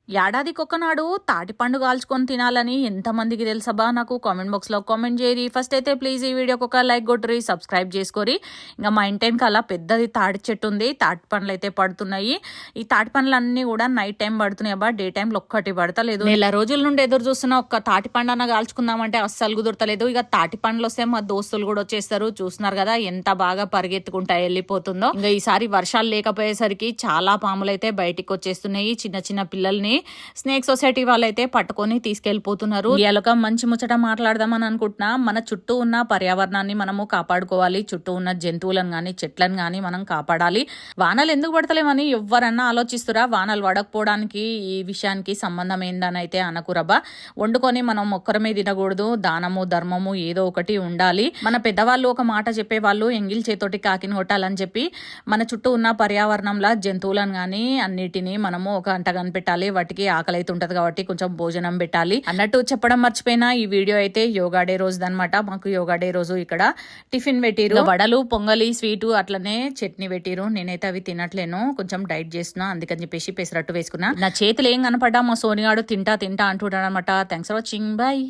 ఏడాదికొకనాడు తాటిపండు కాల్చుకొని తినాలని ఎంతమందికి తెలుసబ్బా? నాకు కామెంట్ బాక్స్లో కామెంట్ చేయరి. ఫస్ట్ అయితే ప్లీజ్ ఈ వీడియోకి ఒక లైక్ కొట్టురి, సబ్స్క్రైబ్ చేసుకోరి. ఇంకా మా ఇంటి వెనకాల పెద్దది తాటి చెట్టు ఉంది, తాటి పండ్లు అయితే పడుతున్నాయి. ఈ తాటి పండ్లు అన్నీ కూడా నైట్ టైం పడుతున్నాయి అబ్బా, డే టైంలో ఒక్కటి పడతలేదు. నెల రోజుల నుండి ఎదురు చూస్తున్న ఒక్క తాటి పండు అన్న కాల్చుకుందామంటే అస్సలు కుదరతలేదు. ఇక తాటి పండ్లు వస్తే మా దోస్తులు కూడా వచ్చేస్తారు. చూస్తున్నారు కదా ఎంత బాగా పరిగెత్తుకుంటా వెళ్ళిపోతుందో. ఇంకా ఈసారి వర్షాలు లేకపోయేసరికి చాలా పాములు అయితే బయటికి వచ్చేస్తున్నాయి. చిన్న చిన్న పిల్లల్ని స్నేక్ సొసైటీ వాళ్ళైతే పట్టుకొని తీసుకెళ్లిపోతున్నారు. ఇలాగ మంచి ముచ్చట మాట్లాడదామని అనుకుంటున్నా. మన చుట్టూ ఉన్న పర్యావరణాన్ని మనము కాపాడుకోవాలి. చుట్టూ ఉన్న జంతువులను గాని చెట్లను గాని మనం కాపాడాలి. వానలు ఎందుకు పడతలేమని ఎవరన్నా ఆలోచిస్తురా? వానలు పడకపోవడానికి ఈ విషయానికి సంబంధం ఏందని అయితే అనకురబ్బా. వండుకొని మనం ఒక్కరమే తినకూడదు. దానము ధర్మము ఏదో ఒకటి ఉండాలి. మన పెద్దవాళ్ళు ఒక మాట చెప్పేవాళ్ళు, ఎంగిల్ చేతోటి కాకిని కొట్టాలని చెప్పి. మన చుట్టూ ఉన్న పర్యావరణంలో జంతువులను గాని అన్నిటినీ మనము ఒక అంట కనిపెట్టాలి. వాటికి ఆకలి అయితే ఉంటది కాబట్టి కొంచెం భోజనం పెట్టాలి అన్నట్టు చెప్పడం మర్చిపోయినా. ఈ వీడియో అయితే యోగా డే రోజు అనమాట. మాకు యోగా డే రోజు ఇక్కడ టిఫిన్ పెట్టిరు, వడలు పొంగలి స్వీటు అట్లనే చట్నీ పెట్టిరు. నేనైతే అవి తినట్లేను, కొంచెం డైట్ చేస్తున్నా, అందుకని చెప్పేసి పెసరట్టు వేసుకున్నా. నా చేతులు ఏం కనపడ్డా మా సోనిగాడు తింటా తింటా అంటున్నాడు అనమాట. Thanks for watching, bye.